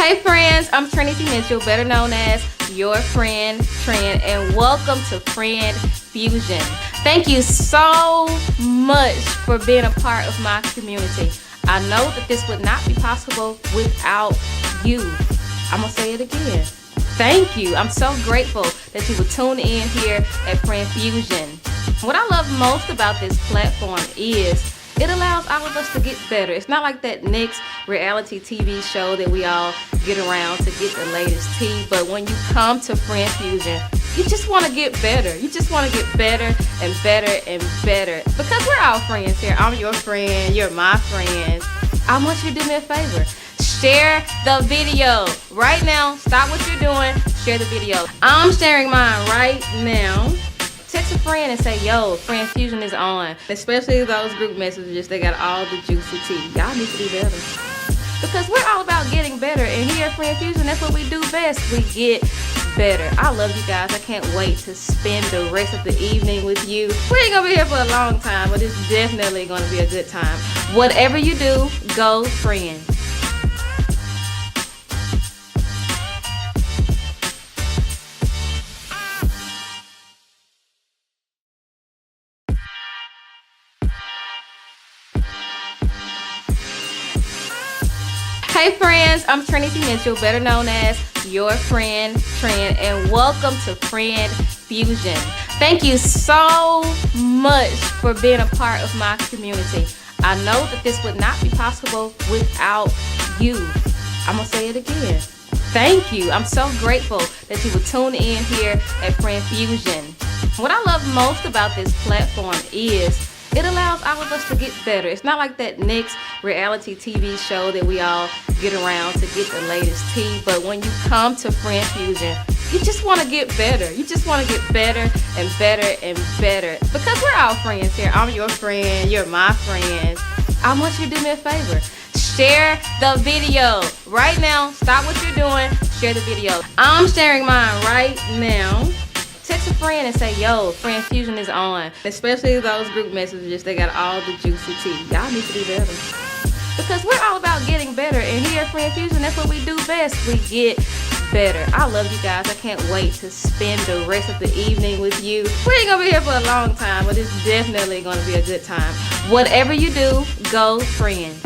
Hey friends, I'm Trinity Mitchell, better known as your friend Trin, and welcome to Friend Fusion. Thank you so much for being a part of my community. I know that this would not be possible without you. I'm going to say it again. Thank you. I'm so grateful that you would tune in here at Friend Fusion. What I love most about this platform is it allows all of us to get better. It's not like that next reality TV show that we all get around to get the latest tea. But when you come to Friend Fusion, you just want to get better. You just want to get better and better and better. Because we're all friends here. I'm your friend. You're my friend. I want you to do me a favor. Share the video right now. Stop what you're doing. Share the video. I'm sharing mine right now. Text a friend and say, yo, Friend Fusion is on. Especially those group messages, they got all the juicy tea. Y'all need to do better. Because we're all about getting better. And here at Friend Fusion, that's what we do best. We get better. I love you guys. I can't wait to spend the rest of the evening with you. We ain't gonna be here for a long time, but it's definitely gonna be a good time. Whatever you do, go friend. Hey friends, I'm Trinity Mitchell, better known as your friend Trin, and welcome to Friend Fusion. Thank you so much for being a part of my community. I know that this would not be possible without you. I'm going to say it again. Thank you. I'm so grateful that you would tune in here at Friend Fusion. What I love most about this platform is it allows all of us to get better. It's not like that next reality TV show that we all get around to get the latest tea. But when you come to Friend Fusion, you just want to get better. You just want to get better and better and better. Because we're all friends here. I'm your friend. You're my friend. I want you to do me a favor. Share the video right now. Stop what you're doing. Share the video. I'm sharing mine right now. Text a friend and say, yo, Friend Fusion is on. Especially those group messages, they got all the juicy tea. Y'all need to do better. Because we're all about getting better. And here at Friend Fusion, that's what we do best. We get better. I love you guys. I can't wait to spend the rest of the evening with you. We ain't going to be here for a long time, but it's definitely going to be a good time. Whatever you do, go friend.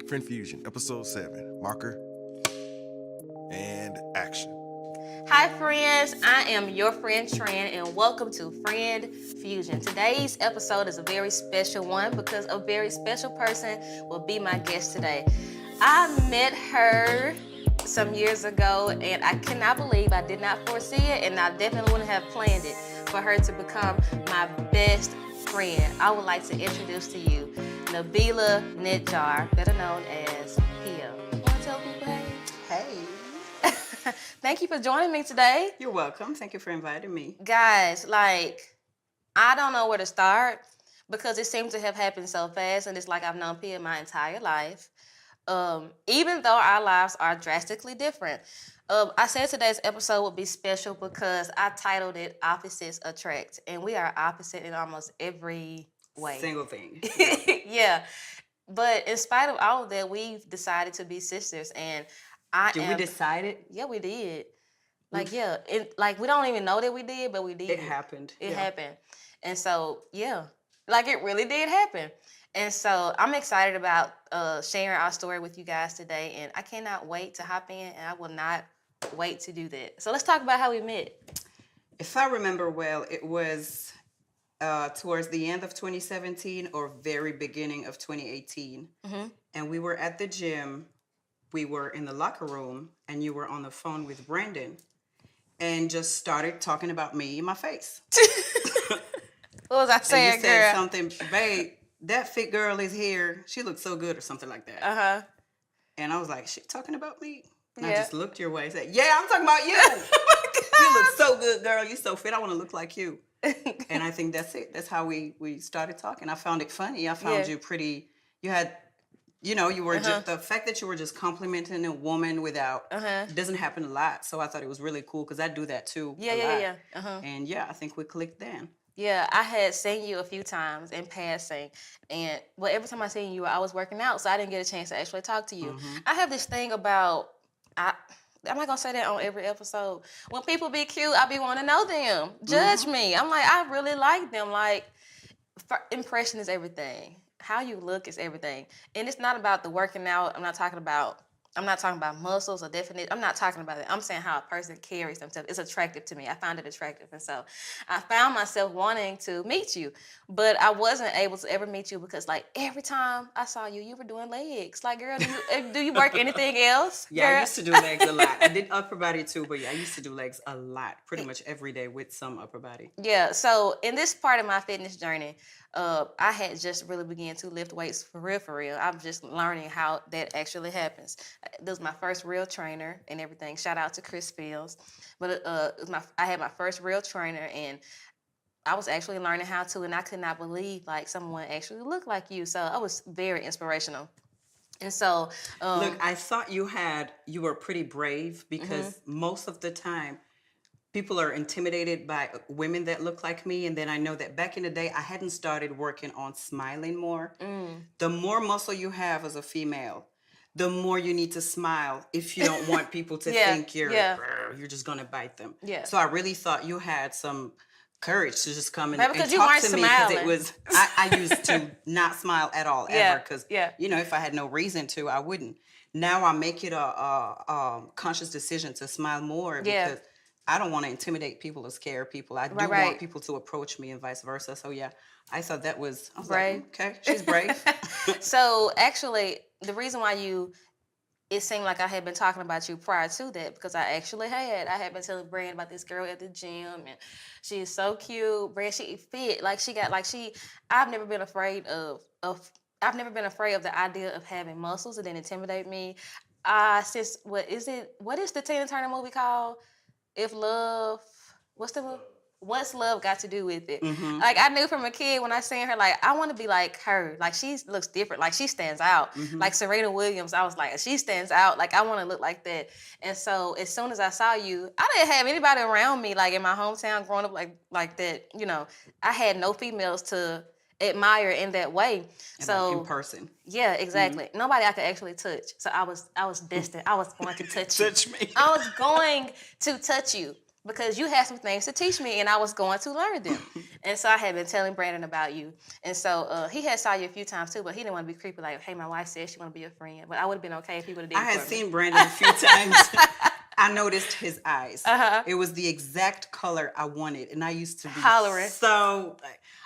Friend Fusion, episode 7, marker and action. Hi friends, I am your friend Trin and welcome to Friend Fusion. Today's episode is a very special one because a very special person will be my guest today. I met her some years ago and I cannot believe I did not foresee it, and I definitely wouldn't have planned it for her to become my best friend. I would like to introduce to you Nabila Netjar, better known as Pia. You want to tell people hey? Hey. Thank you for joining me today. You're welcome. Thank you for inviting me. Guys, I don't know where to start because it seems to have happened so fast, and it's like I've known Pia my entire life. Even though our lives are drastically different. I said today's episode would be special because I titled it Opposites Attract, and we are opposite in almost every way. Single thing. Yeah. But in spite of all of that, we've decided to be sisters, and Did we decide it? Yeah, we did. We don't even know that we did, but we did. It happened. It happened. And so, yeah, it really did happen. And so I'm excited about sharing our story with you guys today, and I cannot wait to hop in, and I will not wait to do that. So let's talk about how we met. If I remember well, it was towards the end of 2017 or very beginning of 2018. Mm-hmm. And we were at the gym we were in the locker room and you were on the phone with Brandon and just started talking about me in my face. What was I And saying, you said girl? something, babe, that fit girl is here. She looks so good or something like that. Uh-huh. And I was like, she talking about me? And I Yeah. just looked your way and said, yeah, I'm talking about you. You look so good, girl. You so fit. I want to look like you. And I think that's it. That's how we started talking. I found it funny. I found you pretty, you had, you were just, the fact that you were just complimenting a woman without, it doesn't happen a lot. So I thought it was really cool because I do that too. Yeah. And yeah, I think we clicked then. Yeah, I had seen you a few times in passing, and every time I seen you, I was working out, so I didn't get a chance to actually talk to you. I have this thing about I'm not gonna say that on every episode. When people be cute, I be wanting to know them. Judge me. I'm like, I really like them. Like, impression is everything. How you look is everything, and it's not about the working out. I'm not talking about muscles or definition. I'm not talking about it. I'm saying how a person carries themselves. It's attractive to me. I find it attractive. And so I found myself wanting to meet you, but I wasn't able to ever meet you because like every time I saw you, you were doing legs. Like, girl, do you work anything else? Yeah, girl? I used to do legs a lot. I did upper body too, but yeah, I used to do legs a lot, pretty much every day with some upper body. Yeah, so in this part of my fitness journey, I had just really began to lift weights for real. I'm just learning how that actually happens. This was my first real trainer and everything. Shout out to Chris Fields. But I had my first real trainer, and I was actually learning how to, and I could not believe like someone actually looked like you. So I was very inspirational. And so, look, I thought you were pretty brave because most of the time, people are intimidated by women that look like me. And then I know that back in the day, I hadn't started working on smiling more. The more muscle you have as a female, the more you need to smile if you don't want people to think you're just going to bite them. Yeah. So I really thought you had some courage to just come and talk to me because it was, I used to not smile at all ever because, if I had no reason to, I wouldn't. Now I make it a conscious decision to smile more because I don't want to intimidate people or scare people. I do want people to approach me and vice versa. So yeah, I thought I was brave. Like, okay, she's brave. So actually, the reason why it seemed like I had been talking about you prior to that because I had been telling Brand about this girl at the gym and she is so cute. Brand, she fit I've never been afraid of the idea of having muscles and then intimidate me. What is the Tina Turner movie called? What's love got to do with it? Like I knew from a kid when I seen her, like I want to be like her. Like she looks different. Like she stands out. Like Serena Williams, I was like, she stands out. Like I want to look like that. And so as soon as I saw you, I didn't have anybody around me like in my hometown growing up like that. I had no females to admire in that way. So in person. Yeah, exactly. Nobody I could actually touch. So I was destined. I was going to touch you. Touch me. I was going to touch you because you had some things to teach me and I was going to learn them. And so I had been telling Brandon about you. And so he had saw you a few times too, but he didn't want to be creepy like, hey, my wife said she want to be a friend. But I would have been okay if he would have did it. I had seen Brandon a few times. I noticed his eyes. It was the exact color I wanted. And I used to be hollering.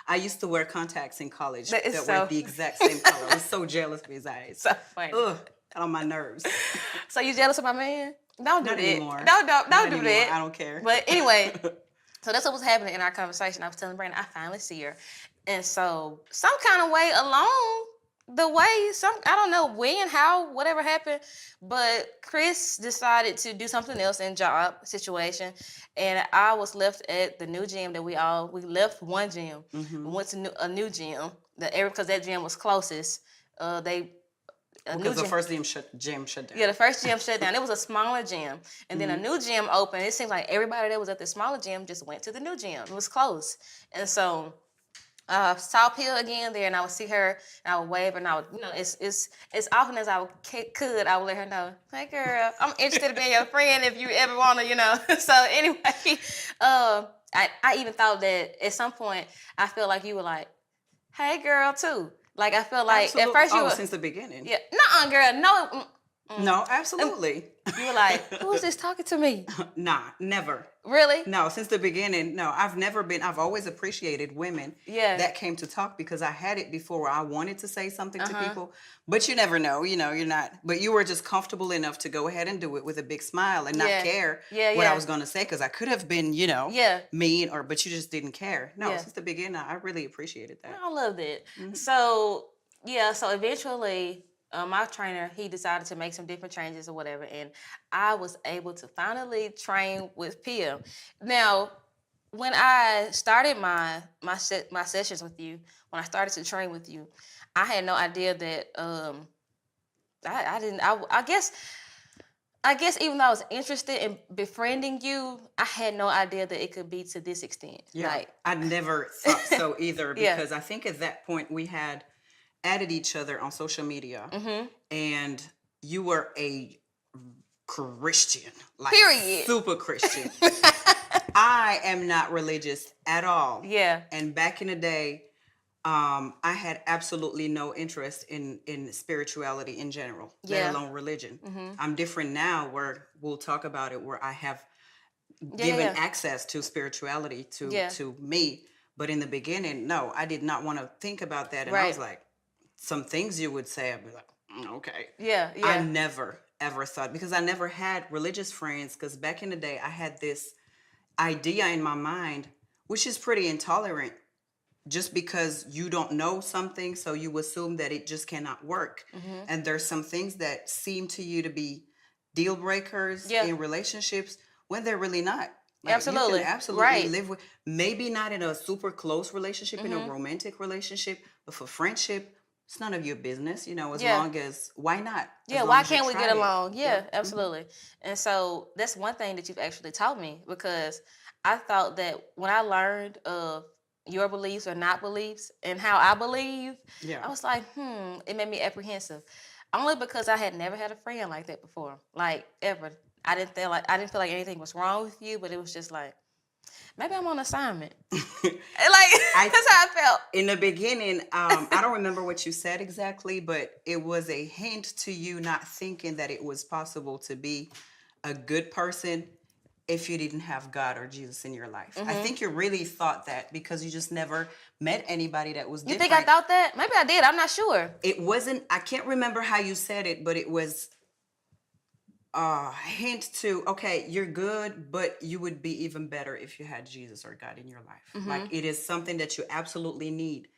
I used to wear contacts in college that so were the exact same color. I was so jealous of his eyes. So funny. Ugh, got on my nerves. So you jealous of my man? Don't do Not that. Anymore. Don't Not do anymore. that. I don't care. But anyway, so that's what was happening in our conversation. I was telling Brandon, I finally see her. And so some kind of way along the way, I don't know when, how, whatever happened, but Chris decided to do something else in job situation, and I was left at the new gym that we left one gym, went to a new gym, because that gym was closest. Because the first gym shut down. Yeah, the first gym shut down. It was a smaller gym, and then a new gym opened. It seemed like everybody that was at the smaller gym just went to the new gym. It was close, and so saw Pia again there, and I would see her, and I would wave, and I would, as often as I could, I would let her know, hey girl, I'm interested in being your friend if you ever want to, So anyway, I even thought that at some point I felt like you were like, hey girl too. Like I feel like Absolutely. at first you were since the beginning. Yeah, nuh-uh, girl, no. No, absolutely. You were like, who is this talking to me? Nah, never. Really? No, since the beginning, no. I've always appreciated women that came to talk because I had it before where I wanted to say something to people. But you never know, you're not. But you were just comfortable enough to go ahead and do it with a big smile and not care what I was going to say because I could have been, mean but you just didn't care. No, since the beginning, I really appreciated that. I love it. So eventually... my trainer, he decided to make some different changes or whatever, and I was able to finally train with Pia. Now, when I started my sessions with you, when I started to train with you, I had no idea that I guess even though I was interested in befriending you, I had no idea that it could be to this extent. Yeah, I never thought so either because I think at that point we had added each other on social media, and you were a Christian, like period, super Christian. I am not religious at all. Yeah. And back in the day, I had absolutely no interest in spirituality in general, let alone religion. I'm different now, where we'll talk about it, where I have given access to spirituality to me. But in the beginning, no, I did not want to think about that, and I was like, some things you would say, I'd be like, okay. Yeah. I never, ever thought, because I never had religious friends, because back in the day, I had this idea in my mind, which is pretty intolerant, just because you don't know something, so you assume that it just cannot work. And there's some things that seem to you to be deal breakers in relationships when they're really not. Like, absolutely. You can absolutely live with, maybe not in a super close relationship, in a romantic relationship, but for friendship, it's none of your business, as long as, why not? Yeah, why can't we get along? Yeah, absolutely. And so that's one thing that you've actually taught me, because I thought that when I learned of your beliefs or not beliefs and how I believe, I was like, it made me apprehensive. Only because I had never had a friend like that before, like ever. I didn't feel like anything was wrong with you, but it was just like, maybe I'm on assignment. That's how I felt. In the beginning, I don't remember what you said exactly, but it was a hint to you not thinking that it was possible to be a good person if you didn't have God or Jesus in your life. I think you really thought that because you just never met anybody that was different. You think I thought that? Maybe I did. I'm not sure. It wasn't, I can't remember how you said it, but it was hint to, okay, you're good, but you would be even better if you had Jesus or God in your life. Like, it is something that you absolutely need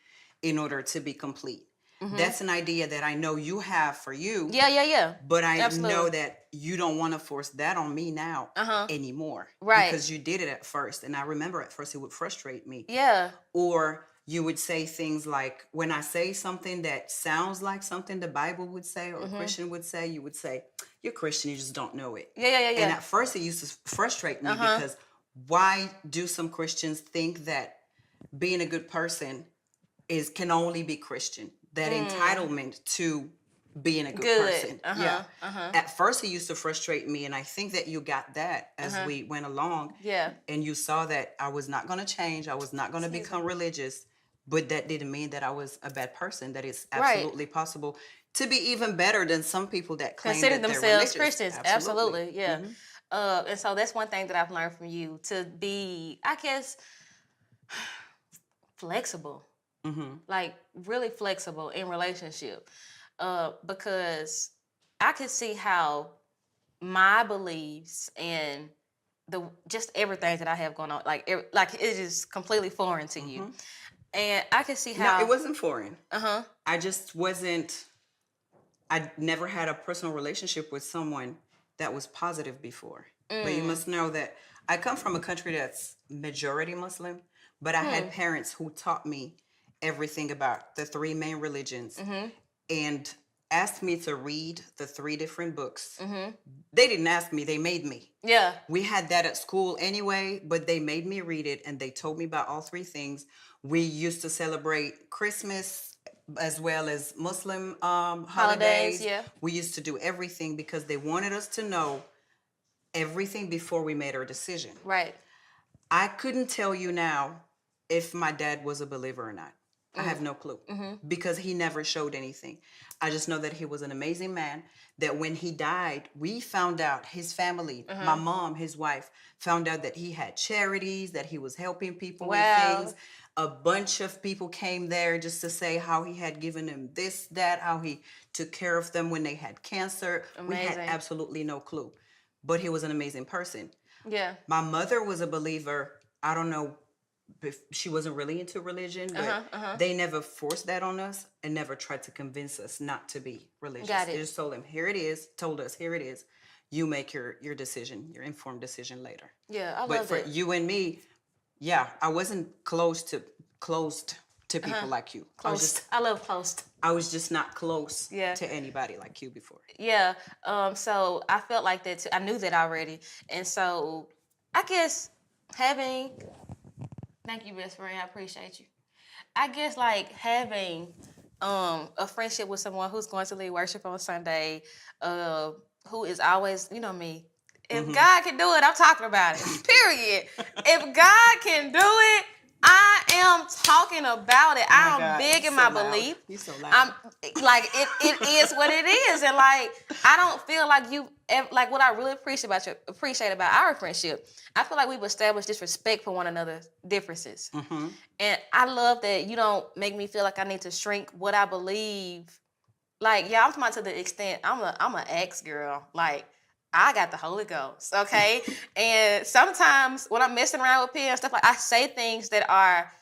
in order to be complete. That's an idea that I know you have for you. Yeah. But I know that you don't want to force that on me now anymore. Right. Because you did it at first. And I remember at first it would frustrate me. Yeah. Or you would say things like, when I say something that sounds like something the Bible would say or a Christian would say, you would say, you're Christian, you just don't know it. Yeah. And at first it used to frustrate me because why do some Christians think that being a good person can only be Christian? That entitlement to being a good person. At first it used to frustrate me, and I think that you got that as we went along. Yeah. And you saw that I was not going to change, I was not going to become religious, but that didn't mean that I was a bad person, that it's absolutely possible to be even better than some people that claim consider that themselves they're religious. Christians. Absolutely. Yeah. And so that's one thing that I've learned from you, to be, I guess, flexible. Like, really flexible in relationship, because I could see how my beliefs and just everything that I have going on, like it is completely foreign to you, and I could see how it wasn't foreign. I just wasn't. I never had a personal relationship with someone that was positive before. But you must know that I come from a country that's majority Muslim, but I had parents who taught me everything about the three main religions and asked me to read the 3 different books. They didn't ask me, they made me. Yeah. We had that at school anyway, but they made me read it and they told me about all 3 things. We used to celebrate Christmas as well as Muslim holidays. Yeah. We used to do everything because they wanted us to know everything before we made our decision. Right. I couldn't tell you now if my dad was a believer or not. I have no clue because he never showed anything. I just know that he was an amazing man, that when he died, we found out, his family, my mom, his wife, found out that he had charities, that he was helping people with things. A bunch of people came there just to say how he had given them this, that, how he took care of them when they had cancer. Amazing. We had absolutely no clue. But he was an amazing person. Yeah. My mother was a believer. I don't know, she wasn't really into religion, but they never forced that on us and never tried to convince us not to be religious. Got it. They just told us, here it is. You make your decision, your informed decision later. Yeah, I love it. But for you and me, yeah, I wasn't closed to people like you. I love closed. I was just not close to anybody like you before. Yeah. So I felt like that too. I knew that already. And so I guess thank you, best friend. I appreciate you. I guess like having a friendship with someone who's going to lead worship on Sunday, who is always, you know me, if God can do it, I'm talking about it. Period. If God can do it, I am talking about it. I'm big in my belief. You're so loud. I'm like it is what it is, and like I don't feel like what I really appreciate about our friendship. I feel like we've established this respect for one another's differences, and I love that you don't make me feel like I need to shrink what I believe. Like I'm talking about to the extent I'm an ex girl. Like I got the Holy Ghost, okay? And sometimes when I'm messing around with Pia and stuff, like I say things that are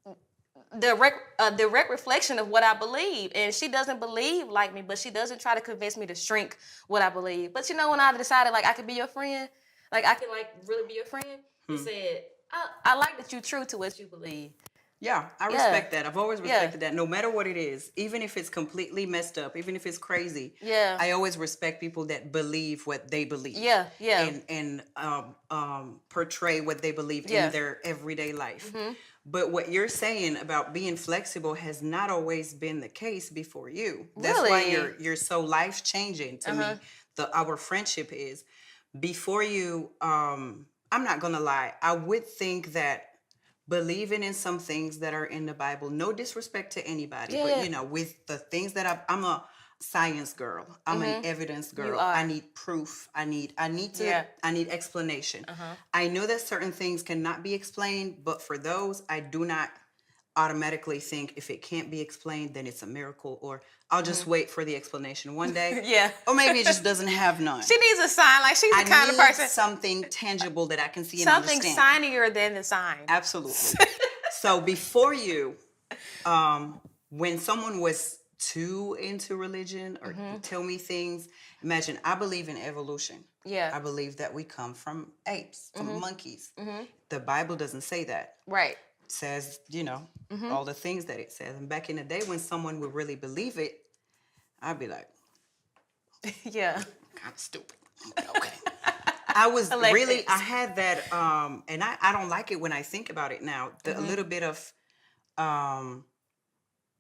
a direct reflection of what I believe. And she doesn't believe like me, but she doesn't try to convince me to shrink what I believe. But you know, when I decided like I could be your friend, like I could like really be your friend, he said, I like that you're true to what you believe. Yeah, I respect that. I've always respected that. No matter what it is, even if it's completely messed up, even if it's crazy, I always respect people that believe what they believe. And portray what they believe in their everyday life. But what you're saying about being flexible has not always been the case before you. That's why you're so life changing to me. Our friendship is. Before you, I'm not gonna lie, I would think that believing in some things that are in the Bible, no disrespect to anybody, but you know, with the things that I'm a science girl, I'm an evidence girl. I need proof. I need explanation. I know that certain things cannot be explained, but for those, I do not automatically think if it can't be explained, then it's a miracle, or I'll just wait for the explanation one day. Or maybe it just doesn't have none. She needs a sign. Like she's the kind of person. Something tangible that I can see and something understand. signier than the sign. Absolutely. So before you, when someone was too into religion or tell me things, imagine I believe in evolution. I believe that we come from apes, from monkeys. The Bible doesn't say that. Right. It says, you know, all the things that it says. And back in the day when someone would really believe it, I'd be like, kind of stupid. Okay. I was really, I had that, and I don't like it when I think about it now, a little bit of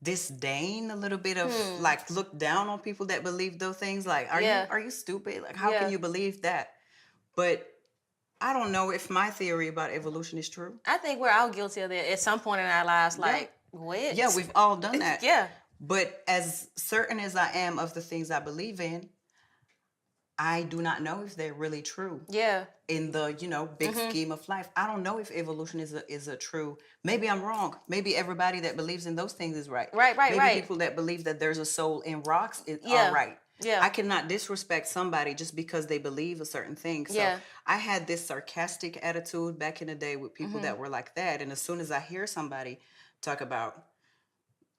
disdain, a little bit of like look down on people that believe those things. Like, are you stupid? Like, how can you believe that? But I don't know if my theory about evolution is true. I think we're all guilty of that at some point in our lives. Like, what? Yeah, we've all done that. But as certain as I am of the things I believe in, I do not know if they're really true. In the, you know, big scheme of life. I don't know if evolution is a true. Maybe I'm wrong. Maybe everybody that believes in those things is right. Maybe people that believe that there's a soul in rocks are right. I cannot disrespect somebody just because they believe a certain thing. So I had this sarcastic attitude back in the day with people that were like that. And as soon as I hear somebody talk about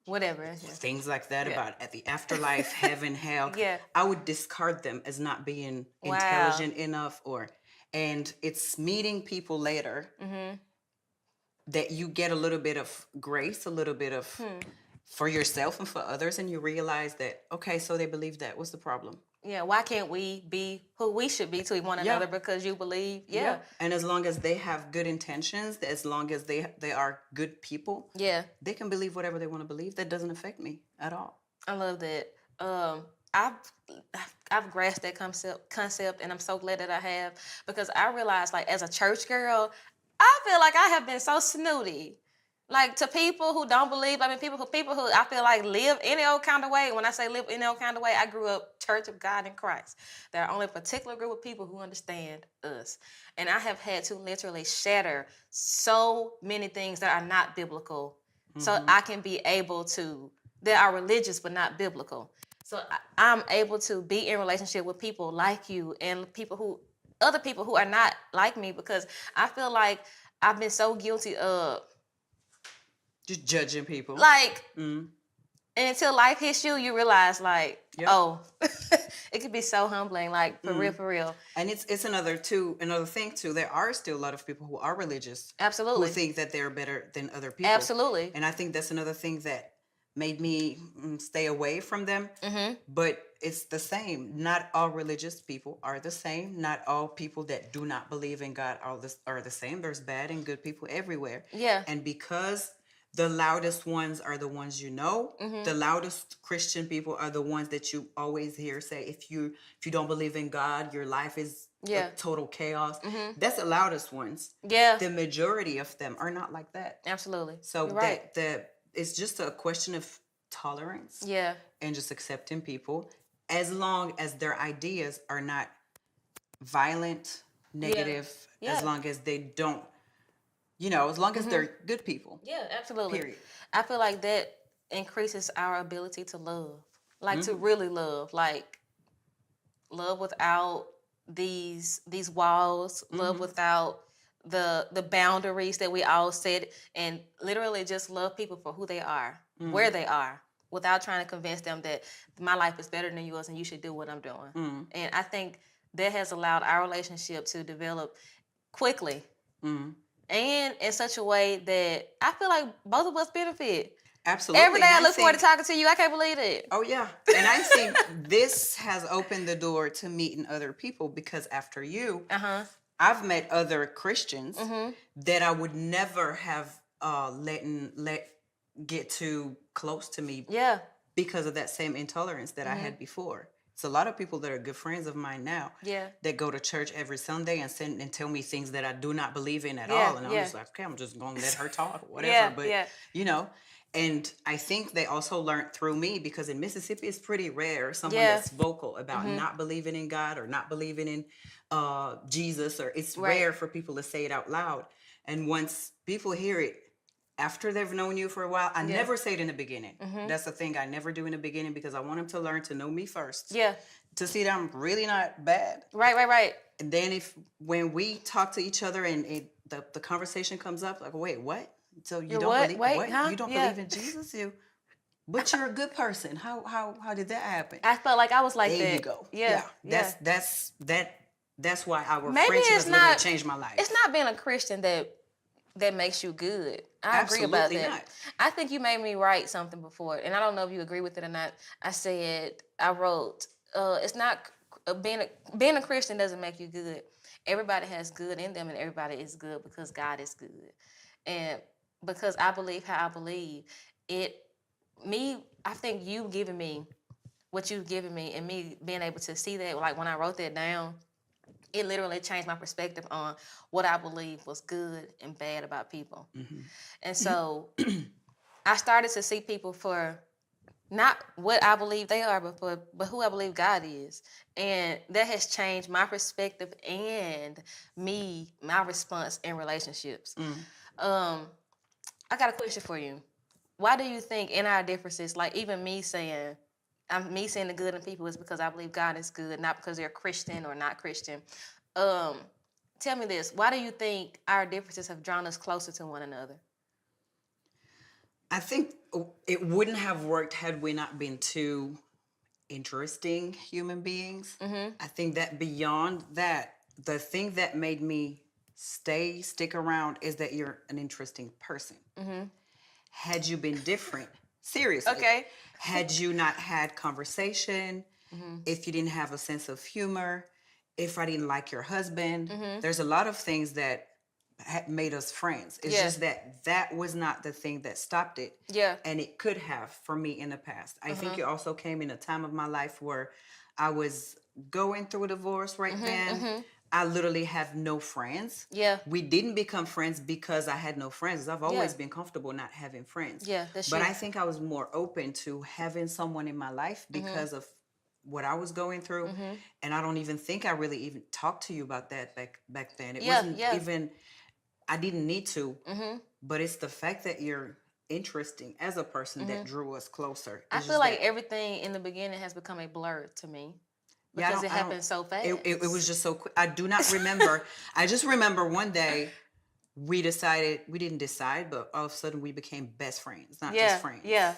whatever things like that about at the afterlife, heaven, hell, I would discard them as not being intelligent enough, and it's meeting people later that you get a little bit of grace, a little bit of for yourself and for others, and you realize that, okay, so they believe that. What's the problem? Why can't we be who we should be to one another because you believe? And as long as they have good intentions, as long as they are good people, they can believe whatever they want to believe. That doesn't affect me at all. I love that. I've grasped that concept, and I'm so glad that I have, because I realized, like, as a church girl, I feel like I have been so snooty Like, to people who don't believe, I mean, people who I feel like live any old kind of way. When I say live any old kind of way, I grew up Church of God in Christ. There are only a particular group of people who understand us. And I have had to literally shatter so many things that are not biblical so I can be able to, that are religious but not biblical. So I'm able to be in relationship with people like you and other people who are not like me, because I feel like I've been so guilty of just judging people. Like, and until life hits you, you realize, like, oh, it could be so humbling, like, for real. And it's another thing too. There are still a lot of people who are religious. Absolutely. Who think that they're better than other people. Absolutely. And I think that's another thing that made me stay away from them. But it's the same. Not all religious people are the same. Not all people that do not believe in God are the same. There's bad and good people everywhere. Yeah. And because the loudest ones are the ones you know. The loudest Christian people are the ones that you always hear say, if you don't believe in God, your life is a total chaos. That's the loudest ones. Yeah. The majority of them are not like that. Absolutely. So it's just a question of tolerance. Yeah. And just accepting people, as long as their ideas are not violent, negative, as long as they don't, as long as they're good people. Yeah, absolutely. Period. I feel like that increases our ability to love, like to really love, like love without these walls, love without the boundaries that we all set, and literally just love people for who they are, where they are, without trying to convince them that my life is better than yours and you should do what I'm doing. And I think that has allowed our relationship to develop quickly. And in such a way that I feel like both of us benefit. Absolutely. Every day I look forward to talking to you. I can't believe it. Oh, yeah. And I think this has opened the door to meeting other people, because after you, I've met other Christians that I would never have let get too close to me because of that same intolerance that I had before. It's a lot of people that are good friends of mine now that go to church every Sunday and tell me things that I do not believe in at all. And I'm just like, okay, I'm just going to let her talk or whatever. And I think they also learned through me, because in Mississippi, it's pretty rare someone that's vocal about not believing in God or not believing in Jesus, or it's rare for people to say it out loud. And once people hear it, after they've known you for a while, I never say it in the beginning. That's the thing I never do in the beginning, because I want them to learn to know me first. Yeah. To see that I'm really not bad. Right. And then when we talk to each other and the conversation comes up, like, wait, what? So you don't believe? What? Huh? You don't believe in Jesus? But you're a good person. How did that happen? I felt like I was like that. There you go. Yeah. That's why our Maybe friendship has literally changed my life. It's not being a Christian that makes you good. I agree about that. Not. I think you made me write something before, and I don't know if you agree with it or not. I wrote, it's not being a Christian doesn't make you good. Everybody has good in them, and everybody is good because God is good. And because I believe how I believe, I think you giving me what you've given me, and me being able to see that, like when I wrote that down, it literally changed my perspective on what I believe was good and bad about people. And so I started to see people for not what I believe they are, but who I believe God is. And that has changed my perspective and my response in relationships. I got a question for you. Why do you think in our differences, like even me saying the good in people is because I believe God is good, not because they're Christian or not Christian. Tell me this. Why do you think our differences have drawn us closer to one another? I think it wouldn't have worked had we not been two interesting human beings. I think that beyond that, the thing that made me stick around is that you're an interesting person. Had you been different, seriously, had you not had conversation, if you didn't have a sense of humor, if I didn't like your husband, there's a lot of things that made us friends. It's just that was not the thing that stopped it. Yeah. And it could have for me in the past. I think it also came in a time of my life where I was going through a divorce then. I literally have no friends. Yeah. We didn't become friends because I had no friends. I've always been comfortable not having friends. Yeah, that's But you. I think I was more open to having someone in my life because of what I was going through. And I don't even think I really even talked to you about that back then. It wasn't even, I didn't need to. But it's the fact that you're interesting as a person that drew us closer. I feel like everything in the beginning has become a blur to me. Because it happened so fast. It was just so quick. I do not remember. I just remember one day we didn't decide, but all of a sudden we became best friends, not just friends. Yeah.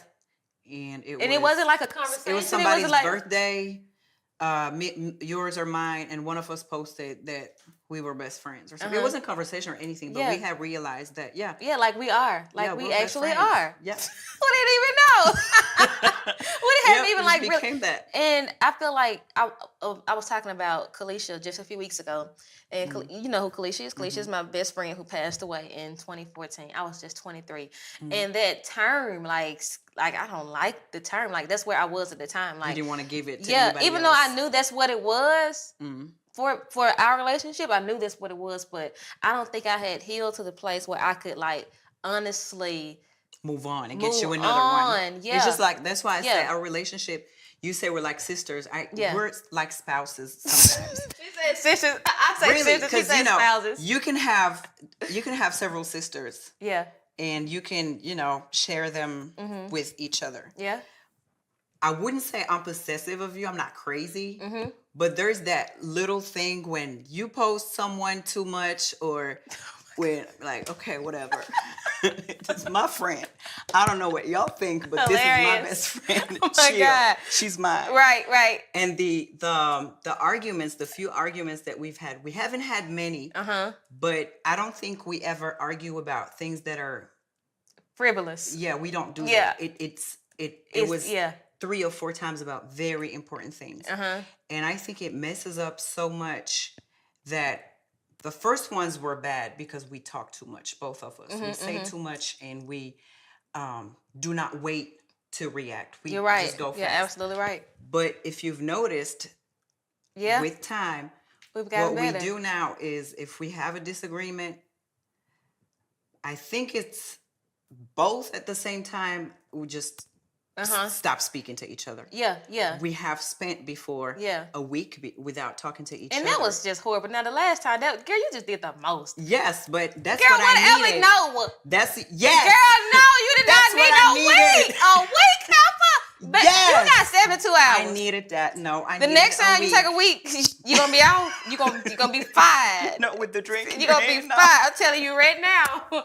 And it wasn't like a conversation. It was somebody's birthday, yours or mine, and one of us posted that we were best friends or something. It wasn't conversation or anything, but we had realized that, like we are. Like we actually are. Yeah. We didn't even know. We hadn't even like became that. And I feel like I was talking about Kalisha just a few weeks ago. And you know who Kalisha is? Kalisha is my best friend who passed away in 2014. I was just 23. And that term, like I don't like the term. Like that's where I was at the time. Like you didn't want to give it to anybody even else. though I knew that's what it was. For our relationship, I knew that's what it was, but I don't think I had healed to the place where I could like honestly move on and get you another one. Yeah. It's just like, that's why I say our relationship, you say we're like sisters. We're like spouses sometimes. She said sisters. I say really, sisters. She said spouses. You can have several sisters. Yeah. And you can, share them with each other. Yeah. I wouldn't say I'm possessive of you. I'm not crazy. But there's that little thing when you post someone too much or when, like, okay, whatever. It's my friend. I don't know what y'all think, but this is my best friend. Oh my God. She's mine. Right. And the arguments, the few arguments that we've had, we haven't had many, but I don't think we ever argue about things that are frivolous. Yeah, we don't do that. It was 3 or 4 times about very important things. And I think it messes up so much that the first ones were bad because we talk too much, both of us. We say too much and we do not wait to react. We just go fast. You're absolutely right. But if you've noticed, with time, we've gotten what better. We do now is if we have a disagreement, I think it's both at the same time, we just stop speaking to each other. Yeah. We have spent before a week without talking to each other. And that was just horrible. Now, the last time, girl, you just did the most. Yes, but that's girl, what I needed. No. That's, yes. Girl, no, you did not need no week. A week, Alpha? But you got 72 hours. I needed that. No, I needed the next time you take a week, you're going to be out. You're gonna be fired. No, with the drink. You're going to be fired. I'm telling you right now.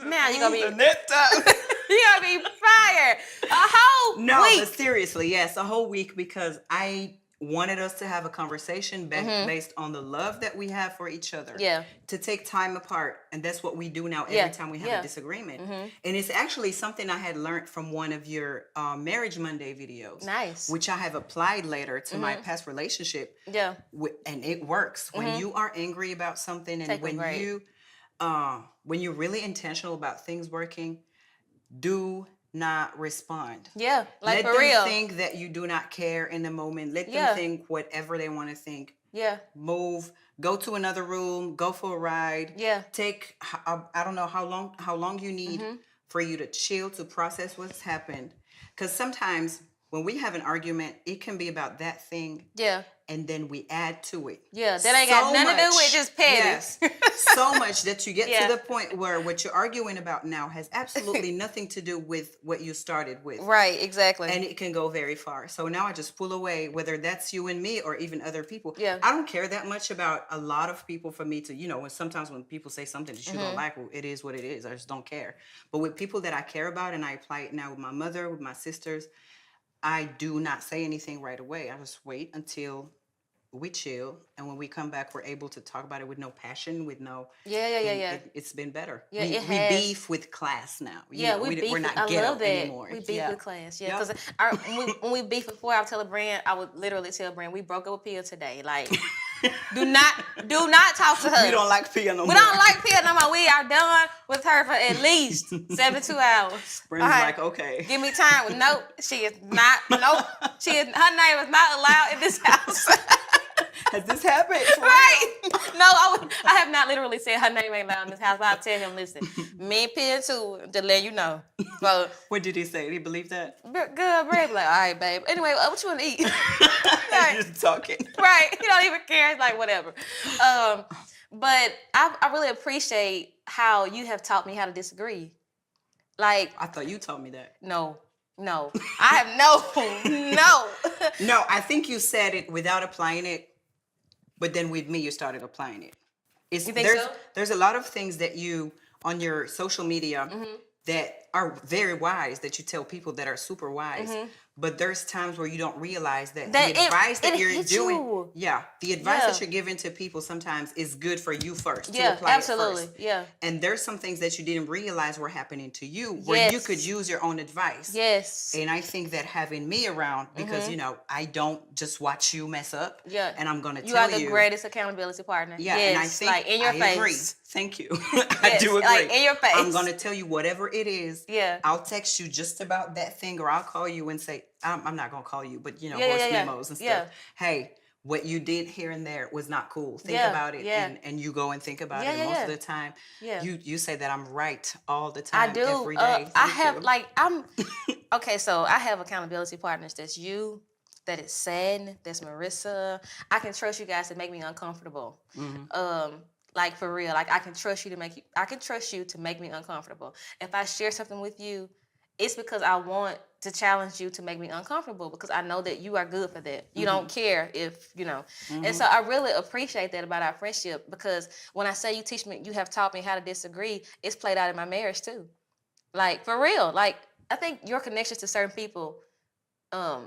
Now you're going to be. The next time. You're going to be fired. A whole week. No, but seriously, yes, a whole week because I wanted us to have a conversation based on the love that we have for each other. Yeah. To take time apart. And that's what we do now every time we have a disagreement. And it's actually something I had learned from one of your Marriage Monday videos. Nice. Which I have applied later to my past relationship. Yeah. And it works. When you are angry about something and when you're really intentional about things working, do not respond. Yeah, like for real. Let them think that you do not care in the moment. Let them think whatever they want to think. Yeah. Move. Go to another room. Go for a ride. Yeah. Take. I don't know how long you need for you to chill to process what's happened. Because sometimes when we have an argument, it can be about that thing. Yeah. And then we add to it. Yeah, that ain't got nothing to do with just petty. Yes, so much that you get to the point where what you're arguing about now has absolutely nothing to do with what you started with. Right, exactly. And it can go very far. So now I just pull away, whether that's you and me or even other people. Yeah. I don't care that much about a lot of people for me to, sometimes when people say something that you don't like, well, it is what it is. I just don't care. But with people that I care about, and I apply it now with my mother, with my sisters, I do not say anything right away. I just wait until we chill, and when we come back, we're able to talk about it with no passion, with no. Yeah. It's been better. Yeah, we beef with class now. We're not ghetto anymore. We beef with class. Yeah, because when we beef before, I would tell a brand, I would literally tell a brand, we broke up with Pia today. Like, do not talk to her. We don't like Pia no more. We don't like Pia no more. We are done with her for at least 72 hours. Brand's like, okay. Give me time. Nope, she is not. Nope, her name is not allowed in this house. Has this happened? Right. No, I have not literally said her name ain't loud in this house, but I'll tell him, listen, me and Pen too, to let you know. So, what did he say? Did he believe that? Good, babe. Like, all right, babe. Anyway, what you want to eat? Like, just talking. Right. He don't even care. It's like, whatever. But I really appreciate how you have taught me how to disagree. Like, I thought you told me that. No. I have no. No, I think you said it without applying it, but then with me, you started applying it. You think so? There's a lot of things that you, on your social media, that are very wise, that you tell people that are super wise. But there's times where you don't realize that the advice that you're doing, the advice that you're giving to people sometimes is good for you first. Yeah, to apply absolutely. It first. Yeah. And there's some things that you didn't realize were happening to you where you could use your own advice. Yes. And I think that having me around, because I don't just watch you mess up. Yeah. And I'm gonna tell you. You are the greatest accountability partner. Yeah. Yes. And I think like in your face. Agree. Thank you. I do agree. Like in your face. I'm gonna tell you whatever it is. Yeah. I'll text you just about that thing, or I'll call you and say, I'm not gonna call you, but voice memos and stuff. Yeah. Hey, what you did here and there was not cool. Think about it, and you go and think about it. And most of the time, you say that I'm right all the time. I do. Every day. I have okay. So I have accountability partners. That's you. That is Sad. That's Marissa. I can trust you guys to make me uncomfortable. Like for real. Like I can trust you to make me uncomfortable. If I share something with you, it's because I want to challenge you to make me uncomfortable, because I know that you are good for that. You don't care if, And so I really appreciate that about our friendship, because when I say you have taught me how to disagree, it's played out in my marriage too. Like, for real. Like, I think your connections to certain people are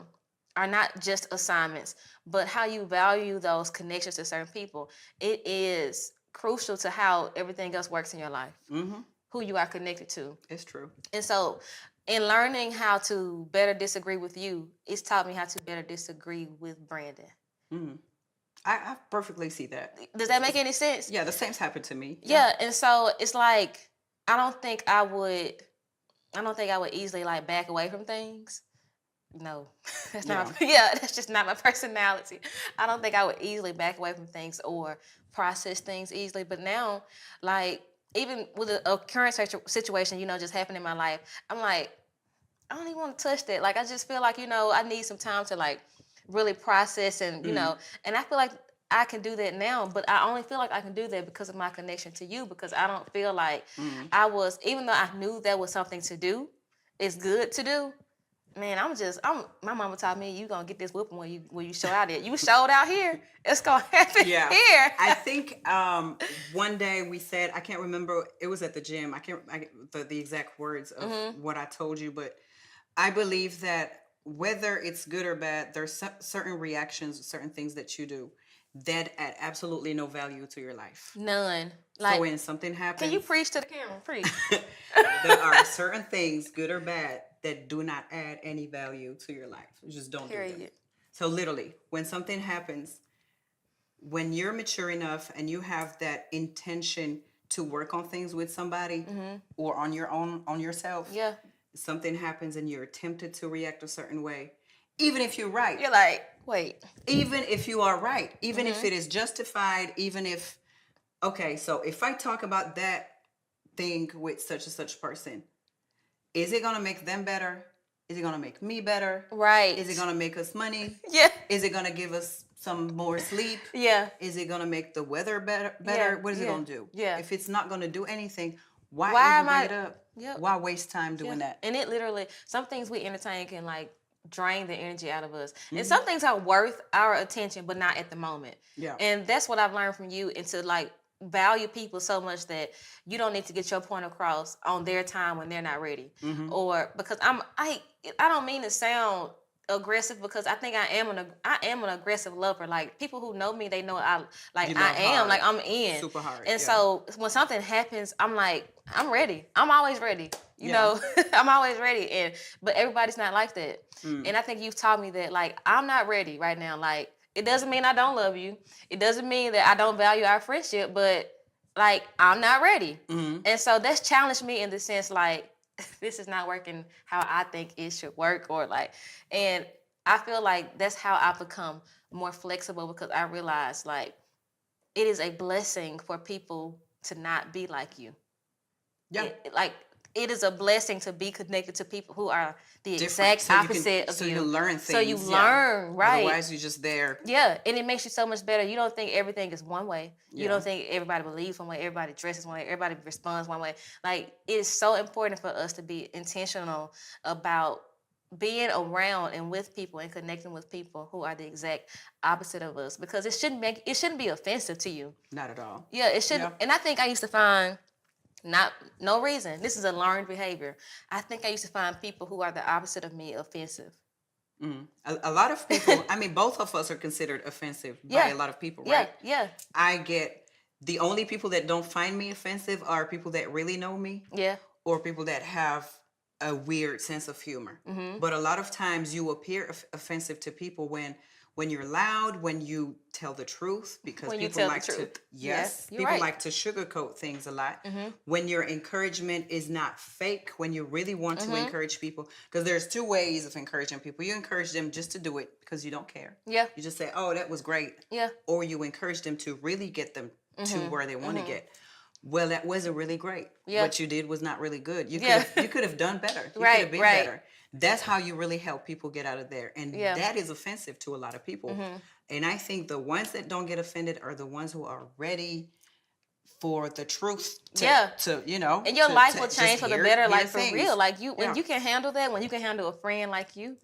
not just assignments, but how you value those connections to certain people. It is crucial to how everything else works in your life. Who you are connected to. It's true. And so in learning how to better disagree with you, it's taught me how to better disagree with Brandon. I perfectly see that. Does that make any sense? Yeah, the same's happened to me. Yeah, and so it's like, I don't think I would easily like back away from things. No, that's not. That's just not my personality. I don't think I would easily back away from things or process things easily. But now, like, even with a current situation, just happened in my life, I'm like, I don't even want to touch that. Like, I just feel like, I need some time to like really process and, and I feel like I can do that now, but I only feel like I can do that because of my connection to you, because I don't feel like even though I knew that was something to do, it's good to do. Man, my mama taught me, you gonna get this whooping when you show out there. You showed out here, it's gonna happen here. I think one day we said, I can't remember, it was at the gym. The exact words of what I told you, but I believe that whether it's good or bad, there's certain reactions, certain things that you do that add absolutely no value to your life. None. So when something happens, can you preach to the camera? Preach. There are certain things, good or bad, that do not add any value to your life. You just don't do them. So literally, when something happens, when you're mature enough and you have that intention to work on things with somebody or on yourself, something happens and you're tempted to react a certain way, even if you're right. You're like, wait. Even if you are right, even if it is justified, even if, okay, so if I talk about that thing with such and such person, is it going to make them better? Is it going to make me better? Right. Is it going to make us money? Yeah. Is it going to give us some more sleep? Yeah. Is it going to make the weather better? Yeah. What is it going to do? Yeah. If it's not going to do anything, why even bring it up? Yep. Why waste time doing that? And it literally, some things we entertain can like drain the energy out of us. And some things are worth our attention, but not at the moment. Yeah. And that's what I've learned from you, and to like value people so much that you don't need to get your point across on their time when they're not ready. Or because I don't mean to sound aggressive, because I think I am an aggressive lover. Like, people who know me, they know I'm in super hard. And so when something happens, I'm like, I'm ready. I'm always ready. You know, I'm always ready. But everybody's not like that. And I think you've taught me that, like, I'm not ready right now. Like, it doesn't mean I don't love you. It doesn't mean that I don't value our friendship, but like, I'm not ready. And so that's challenged me in the sense, like, this is not working how I think it should work, or like, and I feel like that's how I've become more flexible because I realized like it is a blessing for people to not be like you. Yeah. It is a blessing to be connected to people who are the exact opposite of you. So you learn things. So you learn, right? Otherwise, you're just there. Yeah, and it makes you so much better. You don't think everything is one way. You don't think everybody believes one way, everybody dresses one way, everybody responds one way. Like, it's so important for us to be intentional about being around and with people and connecting with people who are the exact opposite of us, because it shouldn't be offensive to you. Not at all. Yeah, it shouldn't. Yeah. And I think I used to find no reason. This is a learned behavior. I think I used to find people who are the opposite of me offensive. Mm. A lot of people, I mean, both of us are considered offensive by a lot of people, right? Yeah. I get the only people that don't find me offensive are people that really know me. Yeah. Or people that have a weird sense of humor. Mm-hmm. But a lot of times you appear offensive to people when you're loud, when you tell the truth, because when people like to people like to sugarcoat things a lot. Mm-hmm. When your encouragement is not fake, when you really want to encourage people, because there's two ways of encouraging people. You encourage them just to do it because you don't care. Yeah. You just say, "Oh, that was great." Yeah. Or you encourage them to really get them to where they want to get. Well, that wasn't really great. Yeah. What you did was not really good. You could have done better. You could have been better. That's how you really help people get out of there. And that is offensive to a lot of people. Mm-hmm. And I think the ones that don't get offended are the ones who are ready for the truth to you know. And your life will change for the better, like for real. Like when you can handle that, when you can handle a friend like you,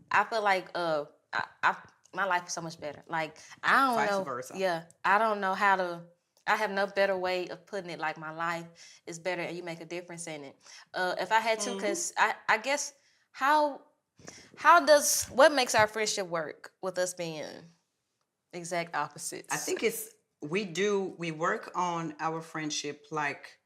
I feel like my life is so much better. Like I don't know. Vice versa. Yeah. I don't know how to. I have no better way of putting it. Like my life is better and you make a difference in it. If I had to, because I guess what makes our friendship work with us being exact opposites? I think we work on our friendship like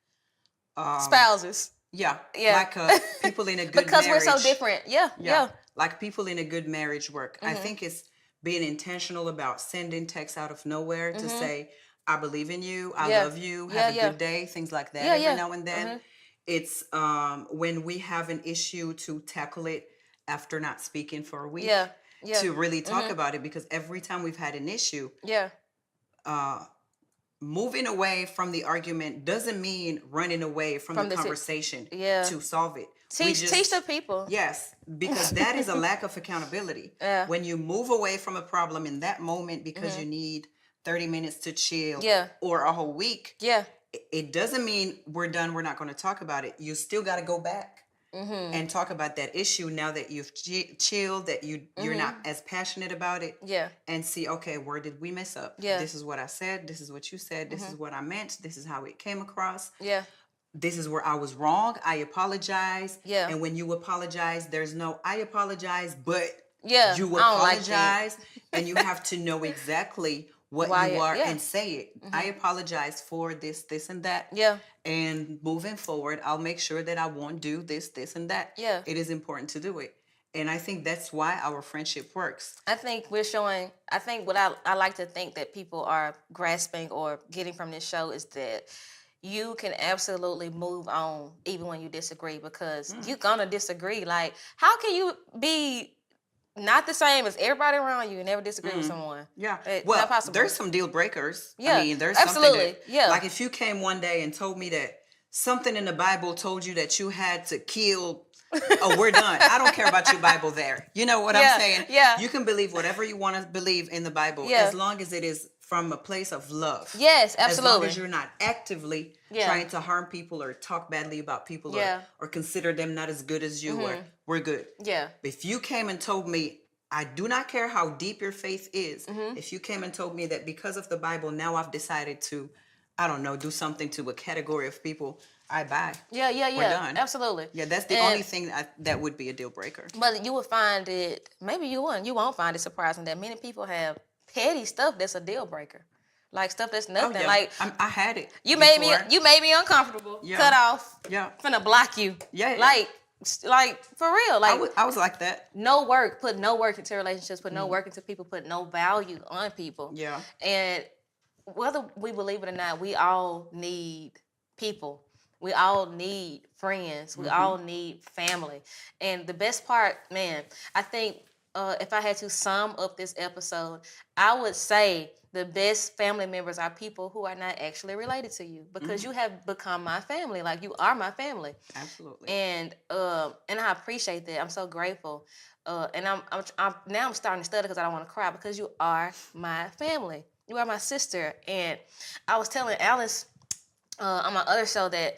spouses. Yeah. Like people in a good because marriage. We're so different. Yeah. Like people in a good marriage work. I think it's being intentional about sending texts out of nowhere to say, I believe in you. I love you. Have a good day. Things like that every now and then. It's when we have an issue to tackle it after not speaking for a week. To really talk about it, because every time we've had an issue, moving away from the argument doesn't mean running away from the conversation to solve it. Teach the people. Yes, because that is a lack of accountability. When you move away from a problem in that moment because you need 30 minutes to chill or a whole week, it doesn't mean we're done, we're not going to talk about it. You still got to go back and talk about that issue now that you've chilled, that you're not as passionate about it, and see, okay, where did we mess up? This is what I said, this is what you said, this is what I meant, this is how it came across. This is where I was wrong, I apologize. And when you apologize, there's no I apologize, but you apologize, and you have to know exactly what you are and say it. I apologize for this, and that. And moving forward, I'll make sure that I won't do this, and that. It is important to do it. And I think that's why our friendship works. I think what I like to think that people are grasping or getting from this show is that you can absolutely move on even when you disagree, because you're going to disagree. Like, how can you be not the same as everybody around you and never disagree with someone? It's not possible. There's some deal breakers. I mean, there's absolutely something like if you came one day and told me that something in the Bible told you that you had to kill, we're done. I don't care about your Bible there. You know what I'm saying? You can believe whatever you want to believe in the Bible as long as it is from a place of love. Yes, absolutely. As long as you're not actively trying to harm people or talk badly about people or consider them not as good as you, we're good. If you came and told me, I do not care how deep your faith is, if you came and told me that because of the Bible, now I've decided to, I don't know, do something to a category of people, I buy. We're done. Absolutely. That's the only thing that would be a deal breaker. But you would find it, maybe you won't find it surprising that many people have petty stuff that's a deal breaker, like stuff that's nothing. Like I had it. You made me uncomfortable. Cut off. Finna block you. Like for real. Like I was like that. Put no work into relationships. Put no work into people. Put no value on people. And whether we believe it or not, we all need people. We all need friends. We all need family. And the best part, man, I think if I had to sum up this episode, I would say the best family members are people who are not actually related to you, because you have become my family. Like, you are my family. Absolutely. And I appreciate that. I'm so grateful. And I'm starting to stutter because I don't want to cry, because you are my family. You are my sister. And I was telling Alice on my other show that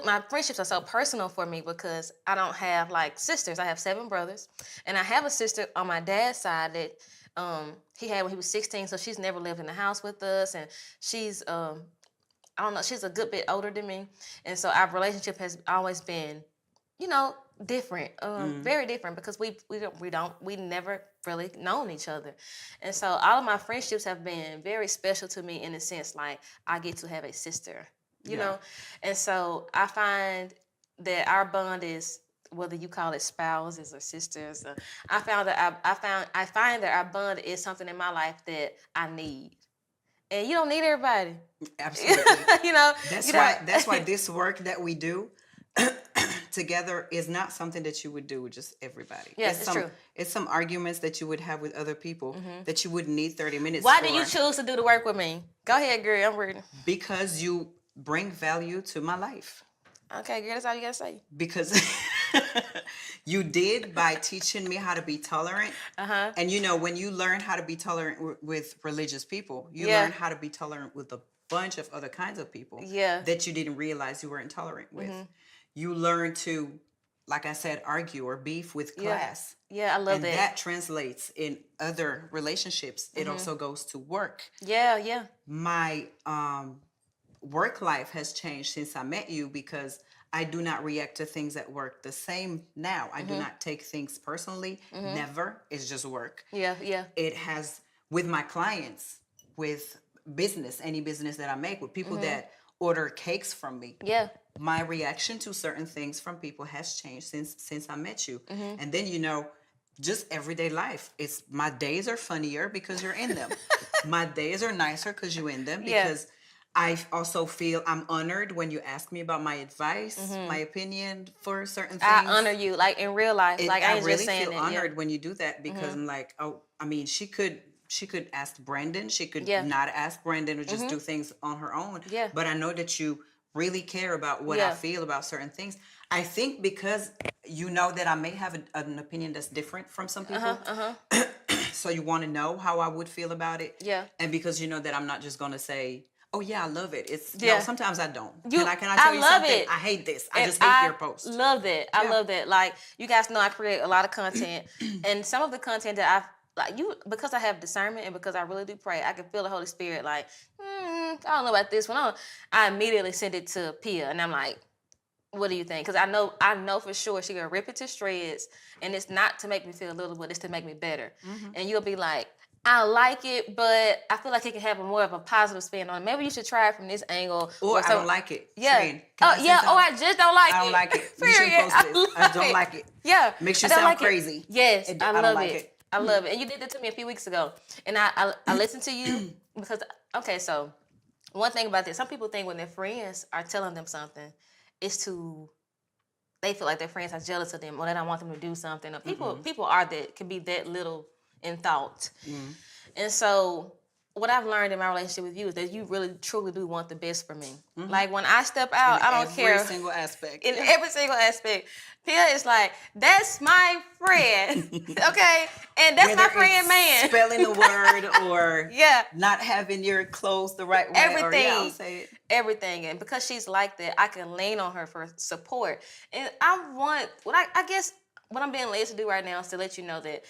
my friendships are so personal for me, because I don't have like sisters. I have 7 brothers, and I have a sister on my dad's side that he had when he was 16. So she's never lived in the house with us, and she's I don't know, she's a good bit older than me, and so our relationship has always been, different, very different, because we never really known each other, and so all of my friendships have been very special to me in the sense like I get to have a sister, you know, and so I find that our bond is, whether you call it spouses or sisters, I find that our bond is something in my life that I need, and you don't need everybody. Absolutely. That's why this work that we do together is not something that you would do with just everybody. Yes, it's true. It's some arguments that you would have with other people that you wouldn't need 30 minutes Why for. do you choose to do the work with me? Go ahead, girl. I'm ready. Because you bring value to my life. Okay, girl, that's all you gotta say. Because you did, by teaching me how to be tolerant. And when you learn how to be tolerant with religious people, you learn how to be tolerant with a bunch of other kinds of people that you didn't realize you weren't tolerant with. You learn to, like I said, argue or beef with class. Yeah, I love that. And that translates in other relationships. It also goes to work. Yeah. My work life has changed since I met you, because I do not react to things at work the same now. I do not take things personally. Never. It's just work. Yeah. It has, with my clients, with business, any business that I make, with people that order cakes from me. Yeah. My reaction to certain things from people has changed since I met you. And then, just everyday life. It's, my days are funnier because you're in them. My days are nicer because you're in them, because I also feel I'm honored when you ask me about my advice, my opinion for certain things. I honor you, like in real life. I really feel honored when you do that, because I'm like, she could ask Brandon. She could not ask Brandon, or just do things on her own. Yeah. But I know that you really care about what I feel about certain things. I think because you know that I may have an opinion that's different from some people. So you want to know how I would feel about it. Yeah. And because you know that I'm not just going to say, oh yeah, I love it. It's sometimes I don't. Can I tell you something? I hate this. I just hate your post. Love that. I love that. Like, you guys know I create a lot of content, and some of the content that because I have discernment and because I really do pray, I can feel the Holy Spirit like, I don't know about this one. I immediately send it to Pia, and I'm like, what do you think? Because I know for sure she gonna rip it to shreds, and it's not to make me feel little, but it's to make me better. And you'll be like, I like it, but I feel like it can have more of a positive spin on it. Maybe you should try it from this angle. Or I don't like it. Yeah. I just don't like it. I don't like it. You should post this. I don't like it. Yeah. Makes you sound crazy. Yes, I love it. I love it. And you did that to me a few weeks ago. And I listened to you because, so one thing about this, some people think when their friends are telling them something, they feel like their friends are jealous of them, or they don't want them to do something. Or people are that, can be that little in thought. And so what I've learned in my relationship with you is that you really truly do want the best for me. Like, when I step out, I don't care. In every single aspect. In every single aspect. Pia is like, that's my friend. Okay? And that's my friend, man. Spelling the word, or not having your clothes the right way. Everything. I'll say it. Everything. And because she's like that, I can lean on her for support. And I guess what I'm being led to do right now is to let you know that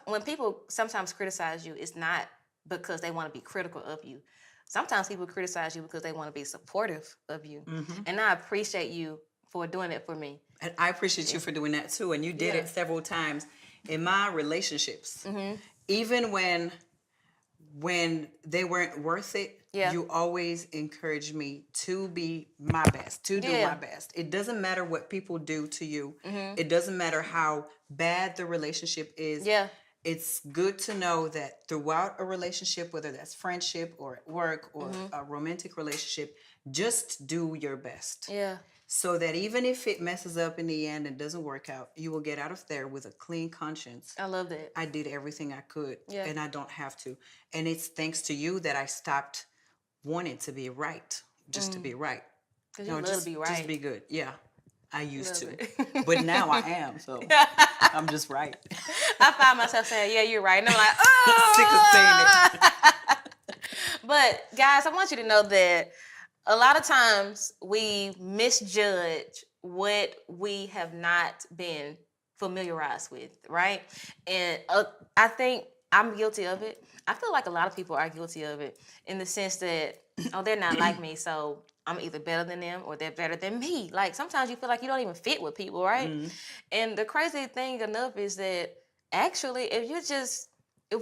when people sometimes criticize you, it's not because they want to be critical of you. Sometimes people criticize you because they want to be supportive of you. And I appreciate you for doing it for me. And I appreciate you for doing that too. And you did it several times in my relationships. Even when they weren't worth it, you always encouraged me to be my best, to do my best. It doesn't matter what people do to you. It doesn't matter how bad the relationship is. It's good to know that throughout a relationship, whether that's friendship or at work or a romantic relationship, just do your best. so that even if it messes up in the end and doesn't work out, you will get out of there with a clean conscience. I love that. I did everything I could, and I don't have to. And it's thanks to you that I stopped wanting to be right, just to be right. Because you love to be right. Just be good. Yeah, I used to. But now I am, so I'm just right. I find myself saying, yeah, you're right. And I'm like, oh! Sick of saying it. But, guys, I want you to know that a lot of times we misjudge what we have not been familiarized with, right? And I think I'm guilty of it. I feel like a lot of people are guilty of it in the sense that, oh, they're not like me, so I'm either better than them or they're better than me. Like, sometimes you feel like you don't even fit with people, right? Mm-hmm. And the crazy thing enough is that actually, if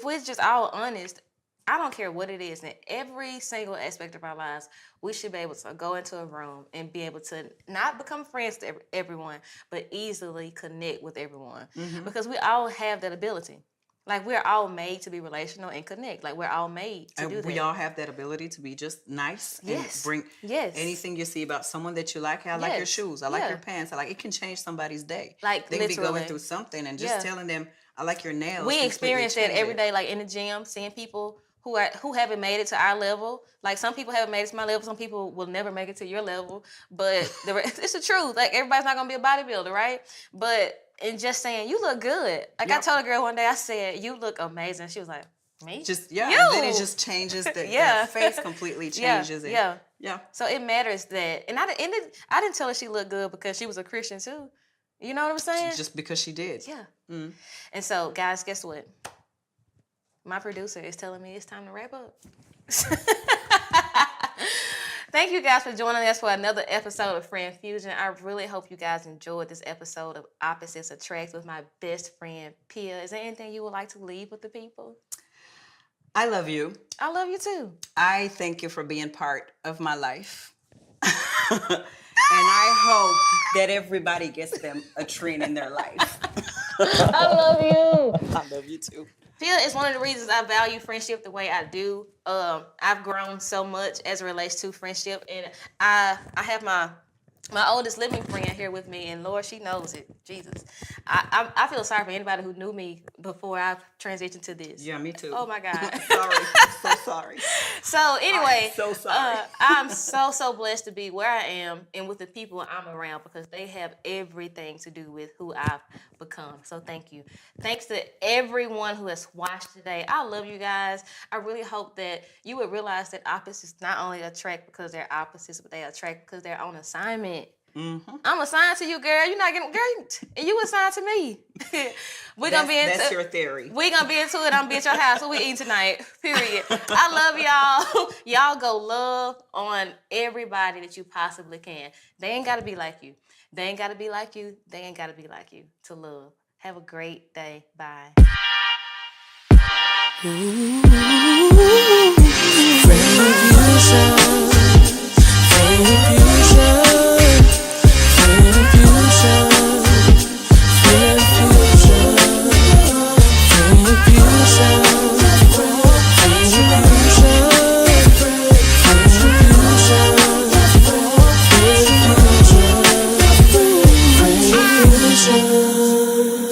we're just all honest, I don't care what it is. In every single aspect of our lives, we should be able to go into a room and be able to not become friends to everyone, but easily connect with everyone. Mm-hmm. Because we all have that ability. Like, we're all made to be relational and connect. Like, we're all made to do that. We all have that ability to be just nice. Yes. And bring anything you see about someone that you like. Hey, I like your shoes. I like your pants. It can change somebody's day. Like, they can be going through something and just telling them, I like your nails. We experience that every day, like in the gym, seeing people who haven't made it to our level. Like, some people haven't made it to my level. Some people will never make it to your level. But it's the truth. Like, everybody's not going to be a bodybuilder, right? But in just saying, you look good. Like, I told a girl one day, I said, you look amazing. She was like, me? Just, and then it just changes. The face completely changes. Yeah. So it matters that. And I didn't tell her she looked good because she was a Christian too. You know what I'm saying? Just because she did. Yeah. Mm. And so, guys, guess what? My producer is telling me it's time to wrap up. Thank you guys for joining us for another episode of Friend Fusion. I really hope you guys enjoyed this episode of Opposites Attract with my best friend, Pia. Is there anything you would like to leave with the people? I love you. I love you too. I thank you for being part of my life. And I hope that everybody gets them a Trina in their life. I love you. I love you too. Pia is one of the reasons I value friendship the way I do. I've grown so much as it relates to friendship, and I have my oldest living friend here with me, and Lord, she knows it. Jesus, I feel sorry for anybody who knew me before I transitioned to this. Yeah, me too. Oh my God. Sorry, I'm so sorry. So anyway, I'm so sorry. I'm so blessed to be where I am and with the people I'm around because they have everything to do with who I've become. So thank you. Thanks to everyone who has watched today. I love you guys. I really hope that you would realize that opposites not only attract because they're opposites, but they attract because they're on assignment. Mm-hmm. I'm assigned to you, girl. You're not getting, girl, and you assigned to me. That's your theory. We're gonna be into it. I'm gonna be at your house. What we eating tonight? Period. I love y'all. Y'all go love on everybody that you possibly can. They ain't gotta be like you. They ain't gotta be like you. They ain't gotta be like you to love. Have a great day. Bye.